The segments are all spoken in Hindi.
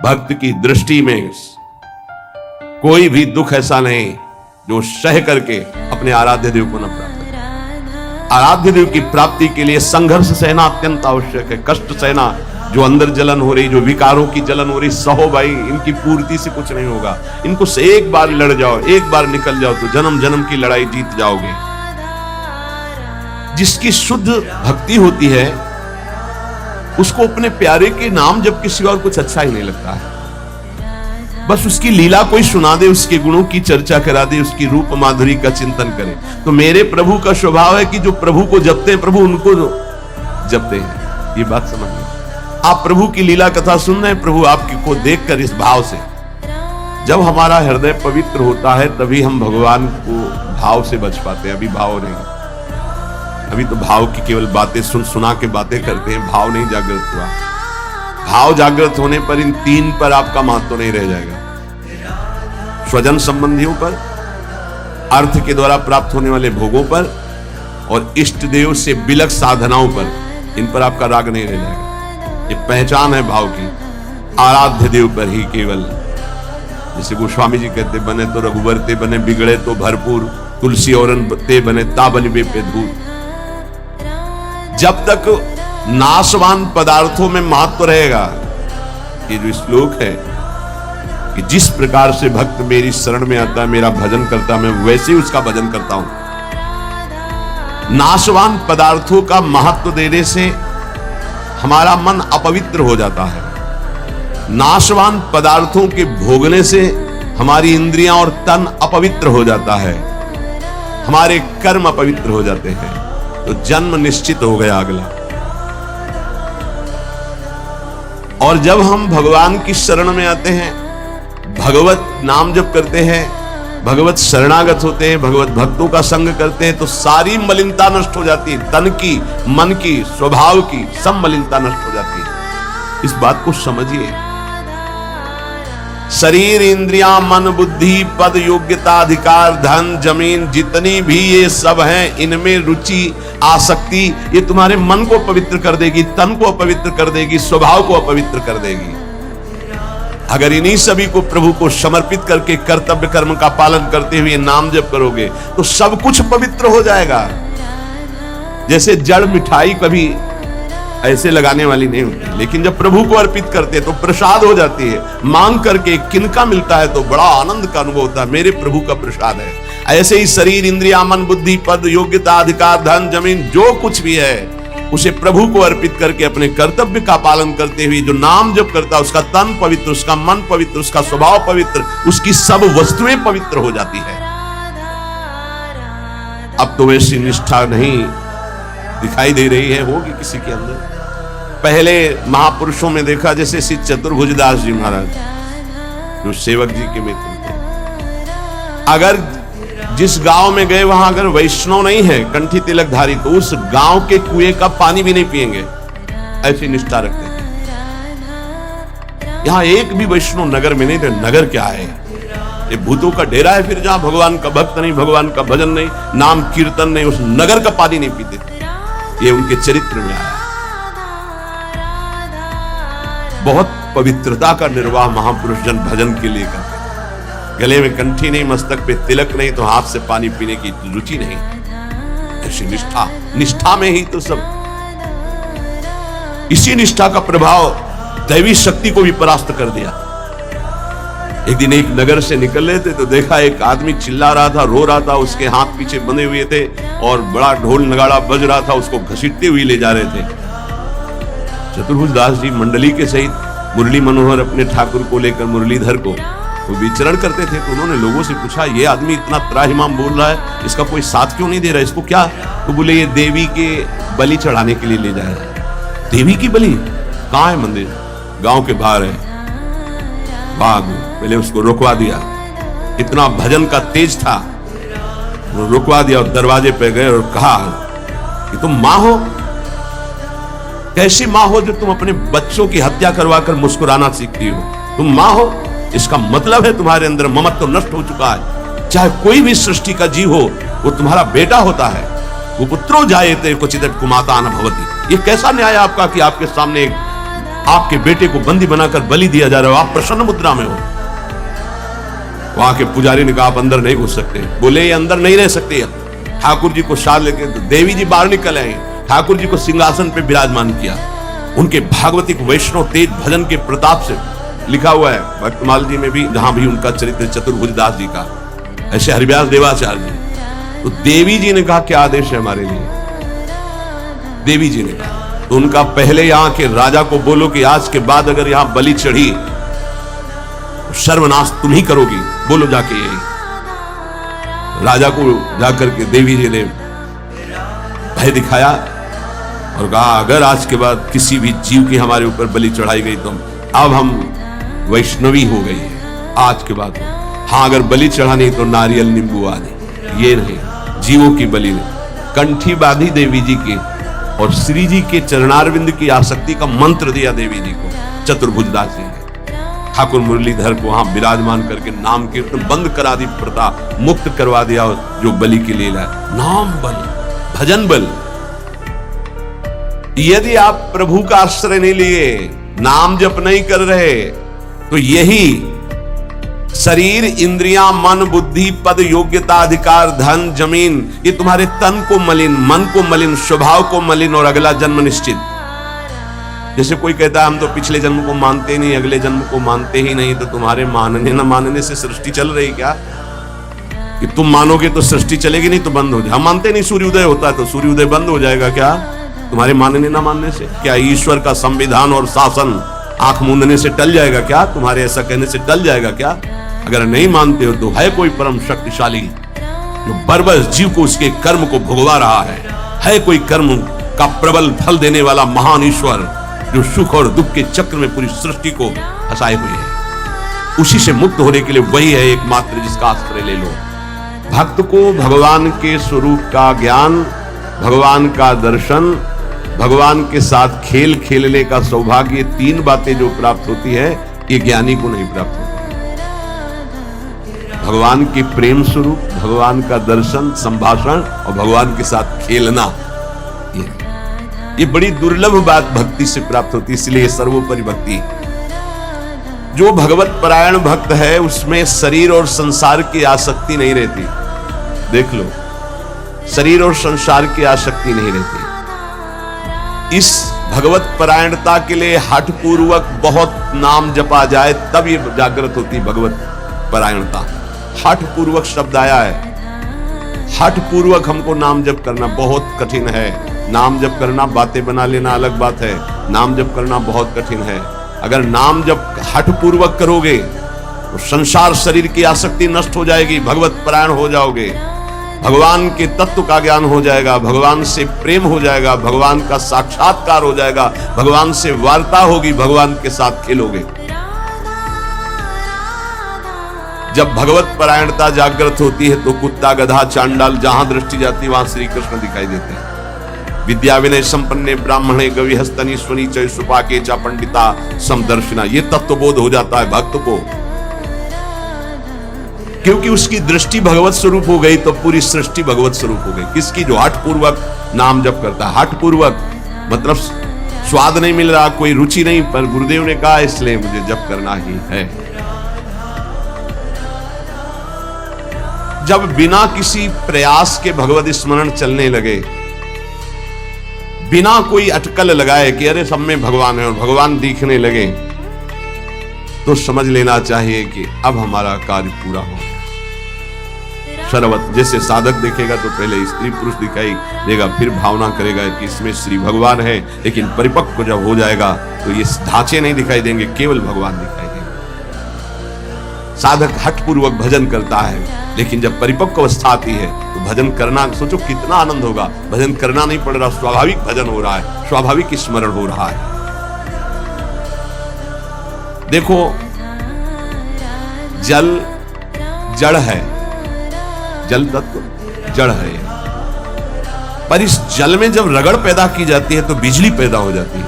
भक्त की दृष्टि में कोई भी दुख ऐसा नहीं जो सह करके अपने आराध्य देव को न प्राप्त करे। आराध्य देव की प्राप्ति के लिए संघर्ष सहना अत्यंत आवश्यक है। कष्ट सहना, जो अंदर जलन हो रही, जो विकारों की जलन हो रही, सहो भाई, इनकी पूर्ति से कुछ नहीं होगा। इनको से एक बार लड़ जाओ, एक बार निकल जाओ तो जन्म जन्म की लड़ाई जीत जाओगे। जिसकी शुद्ध भक्ति होती है उसको अपने प्यारे के नाम जब किसी और कुछ अच्छा ही नहीं लगता है। बस उसकी लीला कोई सुना दे, उसके गुणों की चर्चा करा दे, उसकी रूप माधुरी का चिंतन करे। तो मेरे प्रभु का स्वभाव है कि जो प्रभु को जपते हैं प्रभु उनको जपते हैं। ये बात समझ लो। आप प्रभु की लीला कथा सुन रहे हैं, प्रभु आपको देखकर इस भाव से, जब हमारा हृदय पवित्र होता है तभी हम भगवान को भाव से बच पाते हैं। अभी भाव नहीं, अभी तो भाव की केवल बातें सुना के बातें करते हैं, भाव नहीं जागृत हुआ। भाव जागृत होने पर इन तीन पर आपका महत्व नहीं रह जाएगा। स्वजन संबंधियों पर, अर्थ के द्वारा प्राप्त होने वाले भोगों पर और इष्ट देव से बिलक साधनाओं पर, इन पर आपका राग नहीं रह जाएगा। ये पहचान है भाव की। आराध्य देव पर ही केवल, जैसे गोस्वामी जी कहते, बने तो रघुवर ते बने, बिगड़े तो भरपूर, तुलसी और ते बने ताबन बे पे धूल। जब तक नाशवान पदार्थों में महत्व रहेगा, ये जो श्लोक है कि जिस प्रकार से भक्त मेरी शरण में आता है, मेरा भजन करता, मैं वैसे ही उसका भजन करता हूं। नाशवान पदार्थों का महत्व देने से हमारा मन अपवित्र हो जाता है। नाशवान पदार्थों के भोगने से हमारी इंद्रियां और तन अपवित्र हो जाता है, हमारे कर्म अपवित्र हो जाते हैं। तो जन्म निश्चित हो गया अगला। और जब हम भगवान की शरण में आते हैं, भगवत नाम जप करते हैं, भगवत शरणागत होते हैं, भगवत भक्तों का संग करते हैं, तो सारी मलिनता नष्ट हो जाती है। तन की, मन की, स्वभाव की, सब मलिनता नष्ट हो जाती है। इस बात को समझिए। शरीर, इंद्रियां, मन, बुद्धि, पद, योग्यता, अधिकार, धन, जमीन, जितनी भी ये सब हैं, इनमें रुचि, आसक्ति, ये तुम्हारे मन को पवित्र कर देगी, तन को अपवित्र कर देगी, स्वभाव को अपवित्र कर देगी। अगर इन्हीं सभी को प्रभु को समर्पित करके कर्तव्य कर्म का पालन करते हुए नाम जप करोगे तो सब कुछ पवित्र हो जाएगा। जैसे जड़ मिठाई कभी ऐसे लगाने वाली नहीं होती, लेकिन जब प्रभु को अर्पित करते हैं तो प्रसाद हो जाती है। मांग करके किनका मिलता है तो बड़ा आनंद का अनुभव होता है, मेरे प्रभु का प्रसाद है। ऐसे ही शरीर, इंद्रिया, मन, बुद्धि, पद, योग्यता, अधिकार, धन, जमीन, जो कुछ भी है उसे प्रभु को अर्पित करके अपने कर्तव्य का पालन करते हुए जो नाम जप करता है, उसका तन पवित्र, उसका मन पवित्र, उसका स्वभाव पवित्र, उसकी सब वस्तुएं पवित्र हो जाती है। अब तो वैसी निष्ठा नहीं दिखाई दे रही है, होगी किसी के अंदर। पहले महापुरुषों में देखा, जैसे श्री चतुर्भुजदास जी महाराज जो सेवक जी के मित्र थे, अगर जिस गांव में गए वहां अगर वैष्णव नहीं है, कंठी तिलकधारी, तो उस गांव के कुएं का पानी भी नहीं पिएंगे, ऐसी निष्ठा रखते हैं। यहां एक भी वैष्णव नगर में नहीं थे। नगर क्या है, ये भूतों का डेरा है। फिर जहां भगवान का भक्त नहीं, भगवान का भजन नहीं, नाम कीर्तन नहीं, उस नगर का पानी नहीं पीते थे। ये उनके चरित्र में आया। बहुत पवित्रता का निर्वाह महापुरुष जन भजन के लिए करते। गले में कंठी नहीं, मस्तक पे तिलक नहीं, तो हाथ से पानी पीने की रुचि नहीं। ऐसी निष्ठा, निष्ठा में ही तो सब। इसी निष्ठा का प्रभाव दैवी शक्ति को भी परास्त कर दिया। एक दिन एक नगर से निकल रहे थे तो देखा एक आदमी चिल्ला रहा था, रो रहा था, उसके हाथ पीछे बंधे हुए थे और बड़ा ढोल नगाड़ा बज रहा था, उसको घसीटते हुए ले जा रहे थे। चतुर्भुजदास जी मंडली के सहित मुरली मनोहर अपने ठाकुर को लेकर मुरलीधर को वो विचरण करते थे। तो उन्होंने लोगों से पूछा, ये आदमी इतना त्राहिमाम बोल रहा है, इसका कोई साथ क्यों नहीं दे रहा, इसको क्या? तो बोले ये देवी के बलि चढ़ाने के लिए ले जा रहा है। देवी की बलि? कहाँ है मंदिर? गांव के बाहर है। भाग, पहले उसको रुकवा दिया। इतना भजन का तेज था, वो रुकवा दिया और दरवाजे पे गए और कहा कि तुम माँ हो? कैसी माँ हो जो तुम अपने बच्चों की हत्या करवाकर मुस्कुराना सीखती हो? तुम माँ हो, इसका मतलब है तुम्हारे अंदर ममत्व तो नष्ट हो चुका है। चाहे कोई भी सृष्टि का जीव हो, वो तुम्हारा बेटा होता है। वो पुत्रो जायते क्वचित् कुमाता न भवति। ये कैसा न्याय आपका कि आपके सामने एक आपके बेटे को बंदी बनाकर बलि दिया जा रहा है, आप प्रसन्न मुद्रा में हो। वहां के पुजारी ने कहा आप अंदर नहीं घुस सकते। बोले ये अंदर नहीं रह सकते। ठाकुर जी को साथ लेके देवी जी बाहर निकल आए, ठाकुर जी को सिंहासन पे विराजमान किया। उनके भागवतिक वैष्णव तेज भजन के प्रताप से लिखा हुआ है भक्तमाल जी में भी, जहां भी उनका चरित्र चतुर्भुज दास जी का, ऐसे हरिव्यास देवाचार्य जी। तो देवी जी ने कहा क्या आदेश है हमारे लिए? देवी जी ने कहा तो उनका पहले यहां के राजा को बोलो कि आज के बाद अगर यहां बलि चढ़ी तो सर्वनाश तुम ही करोगी, बोलो जाके। यही राजा को जाकर के देवी जी ने भय दिखाया और कहा अगर आज के बाद किसी भी जीव की हमारे ऊपर बलि चढ़ाई गई तो अब हम वैष्णवी हो गई है आज के बाद। हाँ अगर बलि चढ़ानी तो नारियल नींबू आदि, ये नहीं जीवों की बलि नहीं। कंठी बांधी देवी जी की और श्री जी के चरणारविंद की आसक्ति का मंत्र दिया देवी जी को चतुर्भुज दास जी ने। ठाकुर मुरलीधर को वहां विराजमान करके नाम कीर्तन बंद करा दी, प्रथा मुक्त करवा दिया। जो बलि की लीला है नाम बल, भजन बल। यदि आप प्रभु का आश्रय नहीं लिए, नाम जप नहीं कर रहे, तो यही शरीर, इंद्रियां, मन, बुद्धि, पद, योग्यता, अधिकार, धन, जमीन, ये तुम्हारे तन को मलिन, मन को मलिन, स्वभाव को मलिन और अगला जन्म निश्चित। जैसे कोई कहता है हम तो पिछले जन्म को मानते नहीं, अगले जन्म को मानते ही नहीं, तो तुम्हारे मानने न मानने से सृष्टि चल रही क्या? कि तुम मानोगे तो सृष्टि चलेगी, नहीं तो बंद हो जाए। हम मानते नहीं सूर्योदय होता है तो सूर्योदय बंद हो जाएगा क्या तुम्हारे मानने ना मानने से? क्या ईश्वर का संविधान और शासन आंख मूंदने से टल जाएगा क्या? तुम्हारे ऐसा कहने से टल जाएगा क्या? अगर नहीं मानते हो तो है कोई परम शक्तिशाली जो बर्बस जीव को उसके कर्म को भुगवा रहा है कोई कर्म का प्रबल फल देने वाला महान ईश्वर जो सुख और दुख के चक्र में पूरी सृष्टि को फंसाए हुए है। उसी से मुक्त होने के लिए वही है एकमात्र जिसका आश्रय ले लो। भक्त को भगवान के स्वरूप का ज्ञान, भगवान का दर्शन, भगवान के साथ खेल खेलने का सौभाग्य, ये तीन बातें जो प्राप्त होती है ये ज्ञानी को नहीं प्राप्त होती। भगवान के प्रेम स्वरूप, भगवान का दर्शन, संभाषण और भगवान के साथ खेलना, ये बड़ी दुर्लभ बात भक्ति से प्राप्त होती है। इसलिए सर्वोपरि भक्ति। जो भगवत परायण भक्त है उसमें शरीर और संसार की आसक्ति नहीं रहती। देख लो, शरीर और संसार की आसक्ति नहीं रहती। इस भगवत परायणता के लिए हठ पूर्वक बहुत नाम जपा जाए तब ये जागृत होती भगवत परायणता। हठ पूर्वक शब्द आया है। हठ पूर्वक हमको नाम जप करना बहुत कठिन है। नाम जप करना, बातें बना लेना अलग बात है, नाम जप करना बहुत कठिन है। अगर नाम जप हठ पूर्वक करोगे तो संसार शरीर की आसक्ति नष्ट हो जाएगी, भगवत परायण हो जाओगे, भगवान के तत्व का ज्ञान हो जाएगा, भगवान से प्रेम हो जाएगा, भगवान का साक्षात्कार हो जाएगा, भगवान से वार्ता होगी, भगवान के साथ खेलोगे। जब भगवत परायणता जागृत होती है तो कुत्ता, गधा, चांडाल जहां दृष्टि जाती वहां श्री कृष्ण दिखाई देते हैं। विद्या विनय संपन्ने ब्राह्मणे गविहस्तनी स्वनी चय सुपाके चा पंडिता समदर्शिना, ये तत्वबोध हो जाता है भक्त को, क्योंकि उसकी दृष्टि भगवत स्वरूप हो गई तो पूरी सृष्टि भगवत स्वरूप हो गई। किसकी? जो हठ पूर्वक नाम जप करता है। हठ पूर्वक मतलब स्वाद नहीं मिल रहा, कोई रुचि नहीं, पर गुरुदेव ने कहा इसलिए मुझे जप करना ही है। जब बिना किसी प्रयास के भगवत स्मरण चलने लगे, बिना कोई अटकल लगाए कि अरे सब में भगवान है और भगवान दिखने लगे, तो समझ लेना चाहिए कि अब हमारा कार्य पूरा हो गया। सर्वत जैसे साधक देखेगा तो पहले स्त्री पुरुष दिखाई देगा, फिर भावना करेगा कि इसमें श्री भगवान है, लेकिन परिपक्व जब हो जाएगा तो ये ढांचे नहीं दिखाई देंगे, केवल भगवान दिखाई देंगे। साधक हठ पूर्वक भजन करता है, लेकिन जब परिपक्व अवस्था आती है तो भजन करना, सोचो कितना आनंद होगा। भजन करना नहीं पड़ रहा, स्वाभाविक भजन हो रहा है, स्वाभाविक स्मरण हो रहा है। देखो, जल जड़ है, जल तत्व जड़ है, पर इस जल में जब रगड़ पैदा की जाती है तो बिजली पैदा हो जाती है।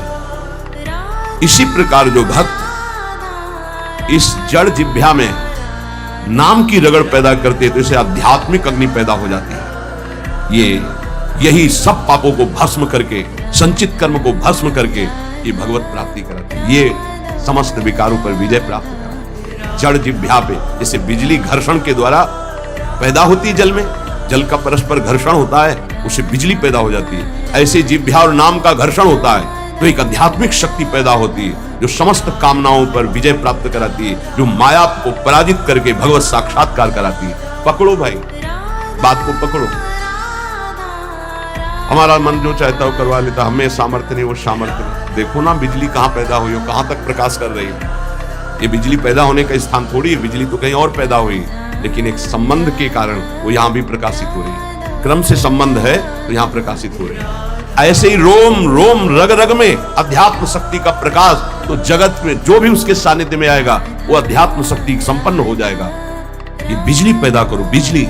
इसी प्रकार जो भक्त इस जड़ जिह्वा में नाम की रगड़ पैदा करते तो इसे आध्यात्मिक अग्नि पैदा हो जाती है। यही सब पापों को भस्म करके, संचित कर्म को भस्म करके ये भगवत प्राप्ति कराते हैं, ये समस्त विकारों पर विजय प्राप्त कराते हैं। जड़ जिह्वा पे जैसे बिजली घर्षण के द्वारा पैदा होती है, जल में जल का परस्पर घर्षण होता है, उससे बिजली पैदा हो जाती है। ऐसे जिह्वा और नाम का घर्षण होता है तो एक आध्यात्मिक शक्ति पैदा होती है जो समस्त कामनाओं पर विजय प्राप्त कराती है, जो माया को पराजित करके भगवत साक्षात्कार कराती है। पकड़ो भाई, बात को पकड़ो। हमारा मन जो चाहता हो करवा लेता, हमें सामर्थ्य नहीं, वो सामर्थ्य नहीं। देखो ना बिजली कहां पैदा हुई हो, कहां तक प्रकाश कर रही है। ये बिजली पैदा होने का स्थान थोड़ी है, बिजली तो कहीं और पैदा हुई, लेकिन एक संबंध के कारण वो यहां भी प्रकाशित हो रही है। क्रम से संबंध है तो यहां प्रकाशित हो रही है। ऐसे ही रोम रोम रग रग में अध्यात्म शक्ति का प्रकाश, तो जगत में जो भी उसके सानिध्य में आएगा वो अध्यात्म शक्ति संपन्न हो जाएगा। ये बिजली पैदा करो, बिजली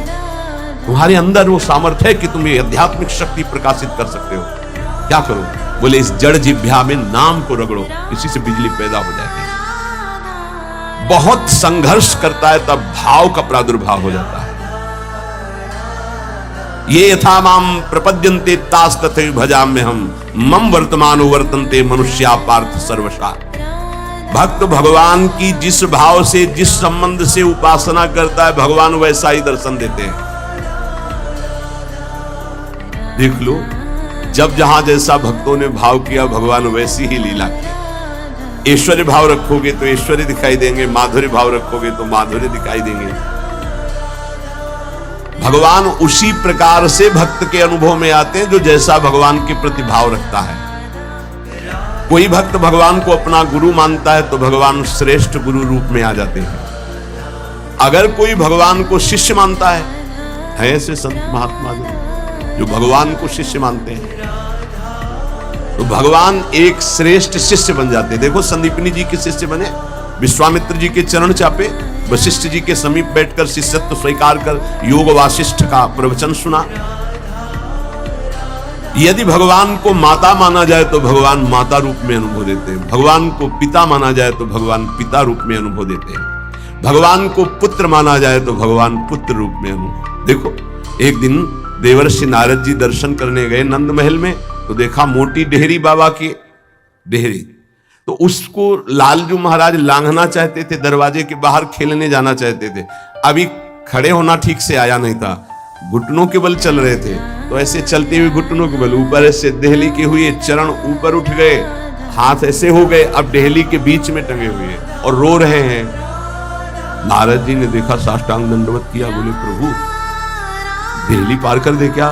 तुम्हारे अंदर वो सामर्थ्य है कि तुम ये आध्यात्मिक शक्ति प्रकाशित कर सकते हो। क्या करो? बोले इस जड़ जिह्वा में नाम को रगड़ो, इसी से बिजली पैदा हो जाएगी। बहुत संघर्ष करता है तब भाव का प्रादुर्भाव हो जाता है। ये यथा माम प्रपद्यन्ते तास तथैव भजाम्यहम् मम वर्तमानो वर्तन्ते मनुष्या पार्थ सर्वशा। भक्त भगवान की जिस भाव से, जिस संबंध से उपासना करता है, भगवान वैसा ही दर्शन देते हैं। देख लो, जब जहां जैसा भक्तों ने भाव किया, भगवान वैसी ही लीला की। ऐश्वर्य भाव रखोगे तो ऐश्वर्य दिखाई देंगे, माधुर्य भाव रखोगे तो माधुर्य दिखाई देंगे। भगवान उसी प्रकार से भक्त के अनुभव में आते हैं जो जैसा भगवान के प्रति भाव रखता है। कोई भक्त भगवान को अपना गुरु मानता है तो भगवान श्रेष्ठ गुरु रूप में आ जाते हैं। अगर कोई भगवान को शिष्य मानता है ऐसे संत महात्मा जो भगवान को शिष्य मानते हैं, तो भगवान एक श्रेष्ठ शिष्य बन जाते हैं। देखो संदीपनी जी के शिष्य बने, विश्वामित्र जी के चरण चापे, वशिष्ठ जी के समीप बैठकर शिष्यत्व स्वीकार कर योग वासिष्ठ का प्रवचन सुना। यदि भगवान को माता माना जाए तो भगवान माता रूप में अनुभव देते हैं, भगवान को पिता माना जाए तो भगवान पिता रूप में अनुभव देते हैं, भगवान को पुत्र माना जाए तो भगवान पुत्र रूप में अनुभव। देखो एक दिन देवर्षि नारद जी दर्शन करने गए नंद महल में, तो देखा मोटी डेहरी बाबा की डेहरी, तो उसको लालजू महाराज लांघना चाहते थे, दरवाजे के बाहर खेलने जाना चाहते थे। अभी खड़े होना ठीक से आया नहीं था, घुटनों के बल चल रहे थे, तो ऐसे चलते हुए घुटनों के बल ऊपर ऐसे देहली के हुए, चरण ऊपर उठ गए, हाथ ऐसे हो गए, अब देहली के बीच में टंगे हुए और रो रहे हैं। नारद जी ने देखा, साष्टांग दंडवत किया, बोले प्रभु देहली पार कर दे क्या?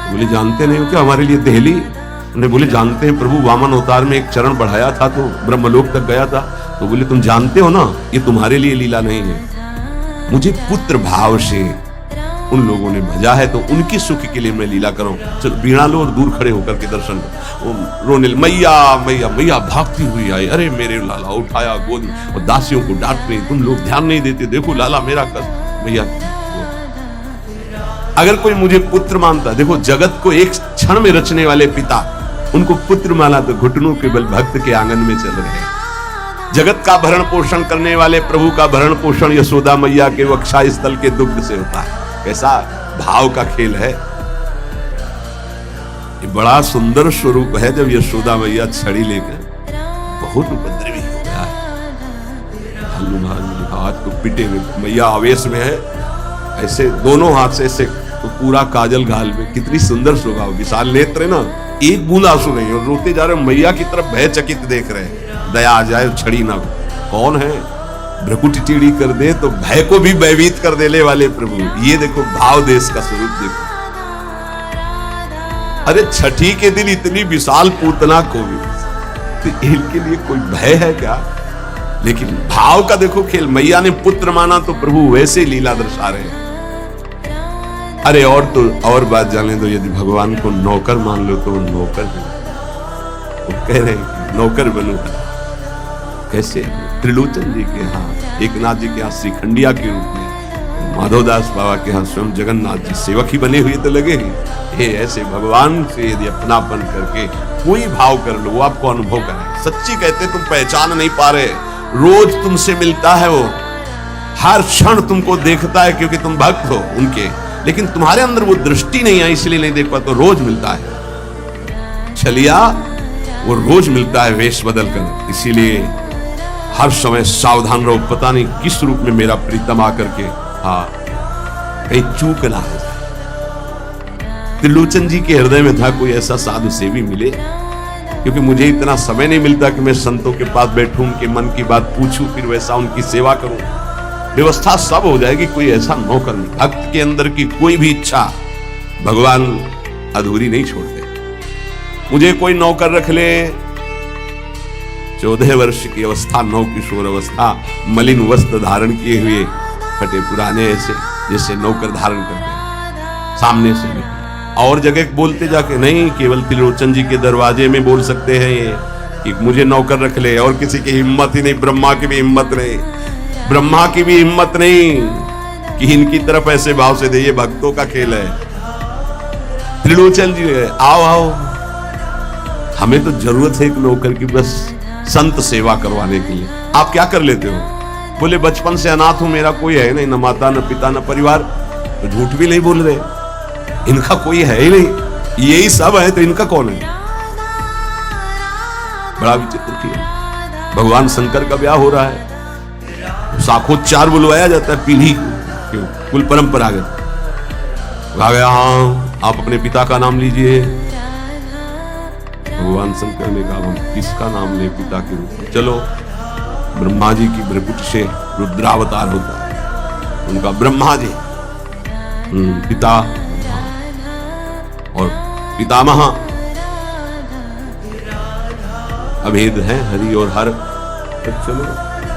बोले जानते नहीं हो क्या हमारे लिए देहली? उन्हें बोले जानते हैं प्रभु, वामन अवतार में एक चरण बढ़ाया था तो ब्रह्मलोक तक गया था। तो बोले तुम जानते हो ना ये तुम्हारे लिए लीला नहीं है, मुझे पुत्र भाव से उन लोगों ने भजा है तो उनकी सुख के लिए मैं लीला करूं। चलो बीड़ा लो और दूर खड़े होकर के दर्शन करो। रोने मैया मैया मैया भागती हुई आई, अरे मेरे लाला, उठाया गोद में और दासियों को डांट रही, तुम लोग ध्यान नहीं देते, देखो लाला मेरा कष्ट। मैया अगर कोई मुझे पुत्र मानता, देखो जगत को एक क्षण में रचने वाले पिता उनको पुत्र माना तो घुटनों के बल भक्त के आंगन में चल रहे हैं। जगत का भरण पोषण करने वाले प्रभु का भरण पोषण यशोदा मैया के वक्षा स्थल के दुग्ध से होता है। कैसा भाव का खेल है ये, बड़ा सुंदर स्वरूप है। जब यशोदा मैया छड़ी लेकर, बहुत उपद्रवी हो गया है, हनुमान हाथ को पिटे में, मैया आवेश में है, ऐसे दोनों हाथ से ऐसे तो पूरा काजल गाल में, कितनी सुंदर शोभा, विशाल नेत्र ना, एक बूंद आंसू नहीं, और रोते जा रहे, मैया की तरफ भयचकित देख रहे हैं, दया आ जाए छड़ी ना। कौन है? भ्रकुटी टेढ़ी कर दे तो भय को भी भयभीत कर देने वाले प्रभु। ये देखो भाव देश का स्वरूप देखो। अरे छठी के दिन इतनी विशाल पूतना को भी, तो इनके लिए कोई भय है क्या? लेकिन भाव का देखो खेल। मैया ने पुत्र माना तो प्रभु वैसे लीला दर्शा रहे हैं। अरे और तो और बात जाने दो, यदि भगवान को नौकर मान लो तो नौकर वो कह रहे हैं नौकर बनूं। कैसे? त्रिलोचन जी के यहाँ, एकनाथ जी के यहाँ श्रीखंडिया के रूप में, माधवदास बाबा के यहाँ स्वयं जगन्नाथ जी सेवक ही बने हुए तो लगे ही। ऐसे भगवान से यदि अपनापन करके कोई भाव कर लो, वो आपको अनुभव कराए। सच्ची कहते तुम पहचान नहीं पा रहे, रोज तुमसे मिलता है, वो हर क्षण तुमको देखता है क्योंकि तुम भक्त हो उनके, लेकिन तुम्हारे अंदर वो दृष्टि नहीं है इसलिए नहीं देख पाते। रोज मिलता है। छलिया वो रोज मिलता है वेश बदल कर। इसीलिए हर समय सावधान रहो, पता नहीं किस रूप में मेरा प्रीतम आकर के कहीं चूक ना हो जाए। त्रिलोचन जी के हृदय में था कोई ऐसा साधु सेवी मिले, क्योंकि मुझे इतना समय नहीं मिलता कि मैं संतों के पास बैठूं, उनके मन की बात पूछूं, फिर वैसा उनकी सेवा करूं। व्यवस्था सब हो जाएगी, कोई ऐसा नौकर नहीं। भक्त के अंदर की कोई भी इच्छा भगवान अधूरी नहीं छोड़ते। मुझे कोई नौकर रख ले, 14 वर्ष की अवस्था, नौ किशोर अवस्था, मलिन वस्त्र धारण किए हुए, फटे पुराने, ऐसे जैसे नौकर धारण करते हैं, सामने से भी। और जगह बोलते जाके नहीं, केवल त्रिलोचन जी के दरवाजे में बोल सकते हैं ये कि मुझे नौकर रख ले, और किसी की हिम्मत ही नहीं। ब्रह्मा की भी हिम्मत नहीं, ब्रह्मा की भी हिम्मत नहीं कि इनकी तरफ ऐसे भाव से दे। ये भक्तों का खेल है। त्रिलोचन जी आओ आओ, हमें तो जरूरत है एक नौकर की, बस संत सेवा करवाने के लिए। आप क्या कर लेते हो? बोले बचपन से अनाथ हूं, मेरा कोई है नहीं, न माता न पिता न परिवार। तो झूठ भी नहीं बोल रहे, इनका कोई है ही नहीं, यही सब है तो इनका कौन है? बड़ा विचित्र किया। भगवान शंकर का ब्याह हो रहा है, साखोच्चार बुलवाया जाता है, पीढ़ी कुल परंपरागत। आ गया, हाँ आप अपने पिता का नाम लीजिए। भगवान शंकर ने कहा हम किसका नाम ले पिता के रूप में? चलो, ब्रह्मा जी की भ्रकुट से रुद्रावतार होता है, उनका ब्रह्मा जी पिता और पितामह अभेद है, हरि और हर। तो चलो,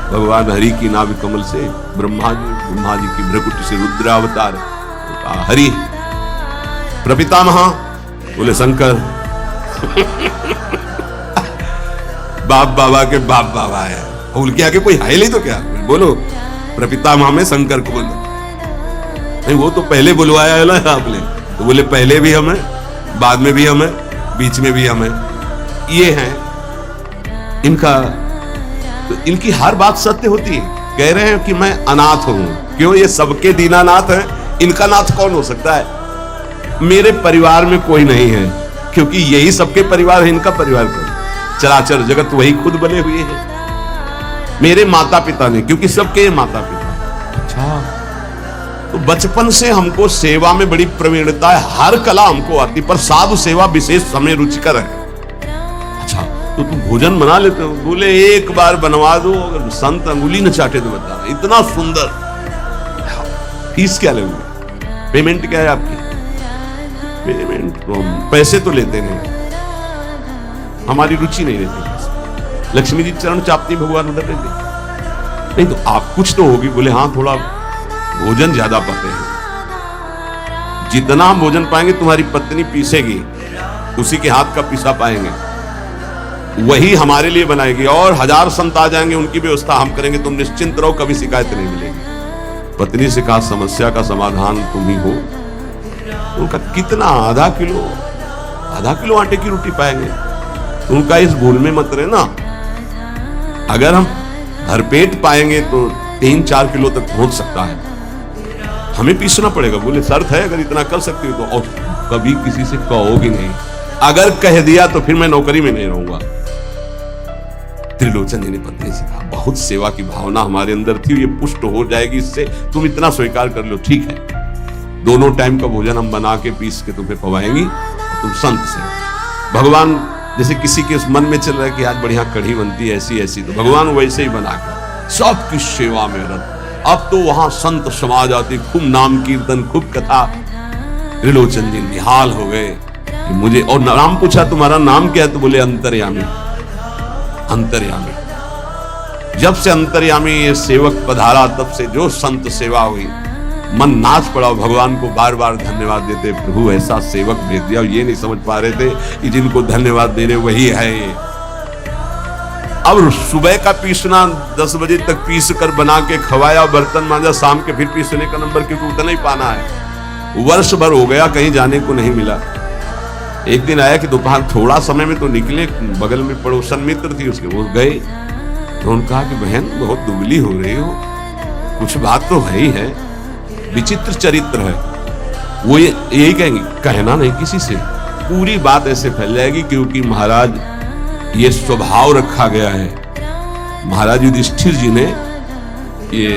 भगवान हरि की नाभि कमल से ब्रह्मा जी की भ्रकुट से रुद्रावतार हरि, प्रपितामह बोले शंकर। बाप बाबा के बाप बाबा है, उनके आगे कोई है नहीं तो क्या बोलो? प्रपितामह में शंकर को बोलो। नहीं, वो तो पहले बुलवाया है ना आपने, तो बोले पहले भी हम हैं, बाद में भी हम हैं, बीच में भी हम हैं। ये हैं इनका, तो इनकी हर बात सत्य होती है। कह रहे हैं कि मैं अनाथ हूं, क्यों? ये सबके दीनानाथ हैं, इनका नाथ कौन हो सकता है? मेरे परिवार में कोई नहीं है, क्योंकि यही सबके परिवार है, इनका परिवार कौन? चराचर जगत वही खुद बने हुए हैं। मेरे माता पिता ने, क्योंकि सबके माता पिता। अच्छा, तो बचपन से हमको सेवा में बड़ी प्रवीणता है, हर कला हमको आती, पर साधु सेवा विशेष समय रुचिकर है। अच्छा, तो तुम भोजन बना लेते हो? बोले एक बार बनवा दो, अगर संत अंगुली न चाटे तो बता, इतना सुंदर। फीस क्या लेंगे? पेमेंट क्या है आपकी? पेमेंट तो पैसे तो लेते नहीं, हमारी रुचि नहीं रहती। लक्ष्मी जी चरण चापती, भगवान उधर रहते नहीं, तो आप कुछ तो होगी। बोले हाँ, थोड़ा भोजन ज्यादा पाते हैं, जितना हम भोजन पाएंगे तुम्हारी पत्नी पीसेगी, उसी के हाथ का पिसा पाएंगे, वही हमारे लिए बनाएगी। और 1000 संत आ जाएंगे, उनकी व्यवस्था हम करेंगे, तुम निश्चिंत रहो, कभी शिकायत नहीं मिलेगी। पत्नी से कहा समस्या का समाधान तुम ही हो। उनका कितना? आधा किलो आटे की रोटी पाएंगे। उनका इस भूल में मत रहना, अगर हम भरपेट पाएंगे तो 3-4 किलो तक पहुंच सकता है, हमें पीसना पड़ेगा। बोले शर्त है, अगर इतना कर सकती हो तो। और कभी किसी से कहोगी नहीं, अगर कह दिया तो फिर मैं नौकरी में नहीं रहूंगा। त्रिलोचन जी ने पत्नी से कहा बहुत सेवा की भावना हमारे अंदर थी, ये पुष्ट हो जाएगी इससे, तुम इतना स्वीकार कर लो। ठीक है, दोनों टाइम का भोजन हम बना के पीस के तुम्हें पवाएंगी, और तुम संत से। भगवान जैसे किसी के उस मन में चल रहा है कि आज बढ़िया कढ़ी बनती है ऐसी ऐसी, तो भगवान वैसे ही बना के सबकी सेवा में रत। अब तो वहां संत समाज आते, खूब नाम कीर्तन, खूब कथा। त्रिलोचन जी निहाल हो गए कि मुझे, और नाम पूछा तुम्हारा नाम क्या है? तो बोले अंतर्यामी। अंतर्यामी, जब से अंतर्यामी ये सेवक पधारा तब से जो संत सेवा हुई, मन नाच पड़ा। भगवान को बार बार धन्यवाद देते, प्रभु ऐसा सेवक भेज दिया। ये नहीं समझ पा रहे थे कि जिनको धन्यवाद दे रहे वही है ये। अब सुबह का पीसना 10 बजे तक पीस कर बना के खवाया, बर्तन मांजा, शाम के फिर पीसने का नंबर, क्योंकि उतना ही पाना है। वर्ष भर हो गया, कहीं जाने को नहीं मिला। एक दिन आया कि दोपहर थोड़ा समय में तो निकले, बगल में पड़ोसन मित्र थी उसके, वो गए तो उन्होंने कहा कि बहन बहुत दुबली हो रही हो, कुछ बात तो है ही है, विचित्र चरित्र है। वो यही कहेंगे, कहना नहीं किसी से, पूरी बात ऐसे फैल जाएगी, क्योंकि महाराज ये स्वभाव रखा गया है। महाराज युधिष्ठिर जी ने ये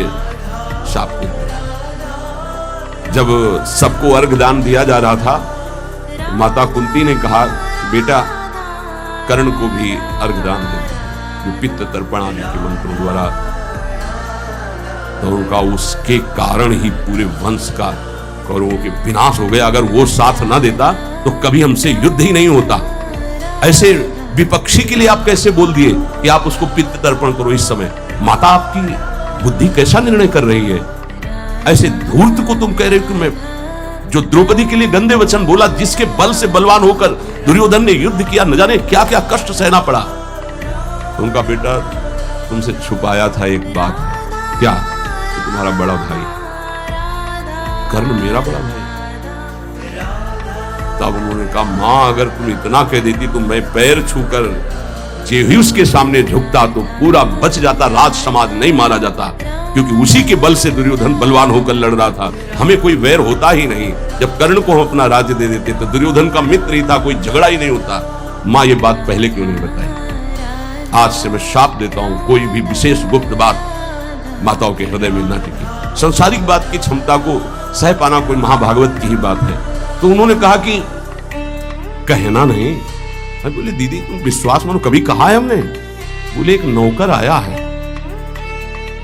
शाप दिया। जब सबको अर्घ दान दिया जा रहा था, माता कुंती ने कहा, बेटा कर्ण को भी अर्घ दान दे, जो पित्त तर्पण आदि के मंत्रों द्वारा। तो उनका उसके कारण ही पूरे वंश का कौरवों के विनाश हो गया। अगर वो साथ ना देता तो कभी हमसे युद्ध ही नहीं होता। ऐसे विपक्षी के लिए आप कैसे बोल दिए कि आप उसको पित्त तर्पण करो इस समय? माता आपकी बुद्धि कैसा निर्णय कर रही है? ऐसे धूर्त को तुम कह रहे हो कि मैं, जो द्रौपदी के लिए गंदे वचन बोला, जिसके बल से बलवान होकर दुर्योधन ने युद्ध किया, न जाने क्या क्या कष्ट सहना पड़ा। तो उनका बेटा तुमसे छुपाया था एक बात, क्या? तो तुम्हारा बड़ा भाई कर्ण मेरा बड़ा भाई। तब उन्होंने कहा, मां अगर तुम इतना कह देती तो मैं पैर छूकर जेह्यूस के सामने झुकता तो पूरा बच जाता, राज समाज नहीं मारा जाता, क्योंकि उसी के बल से दुर्योधन बलवान होकर लड़ रहा था। हमें कोई वैर होता ही नहीं। जब कर्ण को हम अपना राज्य दे देते तो दुर्योधन का मित्र ही था, कोई झगड़ा ही नहीं होता। मां ये बात पहले क्यों नहीं बताई? आज से मैं शाप देता हूं, कोई भी विशेष गुप्त बात माताओं के हृदय में न टिकी। संसारिक बात की क्षमता को सह पाना कोई महाभागवत की ही बात है। तो उन्होंने कहा कि कहना नहीं। मैं बोले, दीदी तुम विश्वास मानो, कभी कहा है हमने? बोले, एक नौकर आया है,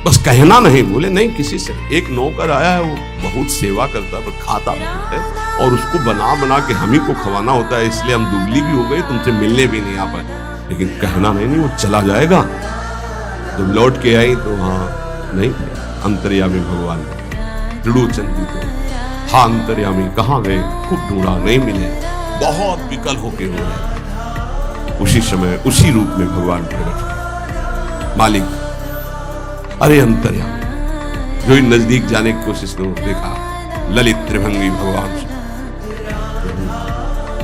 बस कहना नहीं। बोले, नहीं, किसी से एक नौकर आया है, वो बहुत सेवा करता है पर खाता बहुत है, और उसको बना बना के हम ही को खवाना होता है, इसलिए हम दुबली भी हो गए, तुमसे मिलने भी नहीं आ पाए। लेकिन कहना नहीं, वो चला जाएगा। जब लौट के आई तो हाँ नहीं, अंतर्यामी भगवान त्रिलोचन जी तो, हाँ अंतर्यामी कहाँ गए? खूब ढूंढा, नहीं मिले, बहुत विकल होके रो रहे। उसी समय उसी रूप में भगवान प्रकट हुए। मालिक, अरे अंतर्यामी, जो ही नजदीक जाने की कोशिश करो, देखा ललित त्रिभंगी भगवान से।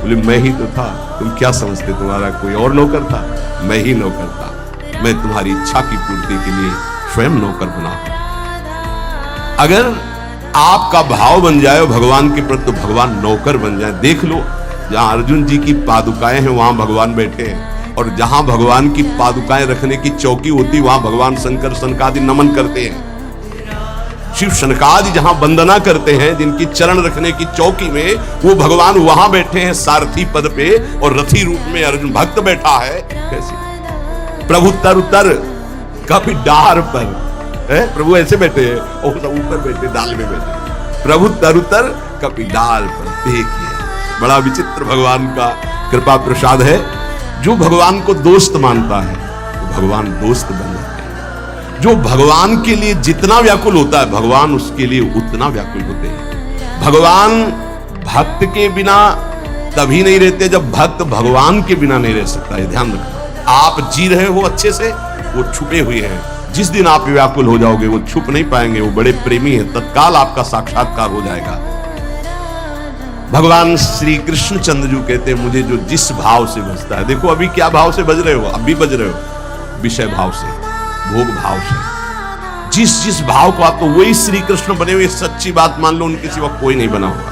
बोले, मैं ही तो था, तुम क्या समझते तुम्हारा कोई और नौकर था? मैं ही नौकर था। मैं तुम्हारी इच्छा की पूर्ति के लिए स्वयं नौकर बना। अगर आपका भाव बन जाए भगवान के प्रति, तो भगवान नौकर बन जाए। देख लो, जहां अर्जुन जी की पादुकाएं हैं वहां भगवान बैठे हैं, और जहां भगवान की पादुकाएं रखने की चौकी होती वहां भगवान शंकर सनकादि नमन करते हैं। शिव सनकादि जहां वंदना करते हैं, जिनकी चरण रखने की चौकी में, वो भगवान वहां बैठे हैं सारथी पद पे, और रथी रूप में अर्जुन भक्त बैठा है। कैसे? प्रभु तर उतर कभी डार पर है, प्रभु ऐसे बैठे हैं, और सब ऊपर बैठे, डाल में बैठे। प्रभु तर उतर कभी डाल पर। देखिए, बड़ा विचित्र भगवान का कृपा प्रसाद है। जो भगवान को दोस्त मानता है तो भगवान दोस्त बन जाते हैं। जो भगवान के लिए जितना व्याकुल होता है, भगवान उसके लिए उतना व्याकुल होते हैं। भगवान भक्त के बिना तभी नहीं रहते जब भक्त भगवान के बिना नहीं रह सकता है। ध्यान रखना, आप जी रहे हो अच्छे से, वो छुपे हुए हैं। जिस दिन आप व्याकुल हो जाओगे वो छुप नहीं पाएंगे, वो बड़े प्रेमी हैं, तत्काल आपका साक्षात्कार हो जाएगा। भगवान श्री कृष्ण चंद्र कहते हैं, मुझे जो जिस भाव से बजता है। देखो अभी क्या भाव से बज रहे हो? अभी बज रहे हो विषय भाव से, भोग भाव से। जिस जिस भाव को आप, तो वही श्री कृष्ण बने हुए। सच्ची बात मान लो, उनके सिवा कोई नहीं बना हुआ।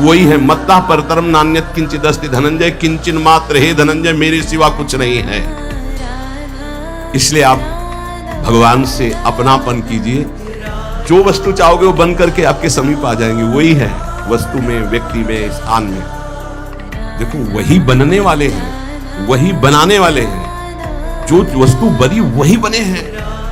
वही है, मत्ता परतरम नान्यत किंचित अस्ति धनंजय, किंचन मात्र हे धनंजय, मेरे सिवा कुछ नहीं है। इसलिए आप भगवान से अपनापन कीजिए। जो वस्तु चाहोगे वो बन करके आपके समीप आ जाएंगे। वही है वस्तु में, व्यक्ति में, स्थान में। देखो, वही बनने वाले हैं, वही बनाने वाले हैं। जो वस्तु बनी वही बने हैं।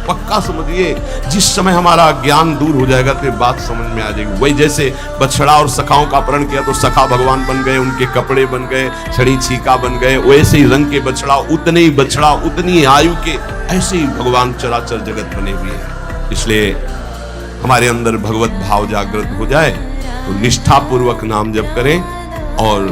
पक्का समझिए, जिस समय हमारा ज्ञान दूर हो जाएगा तो बात समझ में आ जाएगी। वही जैसे बछड़ा और सखाओं का अपहरण किया तो सखा भगवान बन गए, उनके कपड़े बन गए, छड़ी छीका बन गए। वैसे ही रंग के बछड़ा, उतने ही बछड़ा, उतनी आयु के, ऐसे ही भगवान चराचर जगत बने हुए हैं। इसलिए हमारे अंदर भगवत भाव जागृत हो जाए तो निष्ठा पूर्वक नाम जप करें, और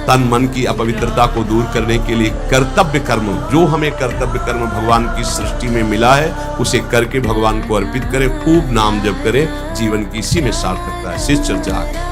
तन मन की अपवित्रता को दूर करने के लिए कर्तव्य कर्म, जो हमें कर्तव्य कर्म भगवान की सृष्टि में मिला है, उसे करके भगवान को अर्पित करें। खूब नाम जप करें, जीवन की इसी में सार्थकता है। शेष चर्चा आगे।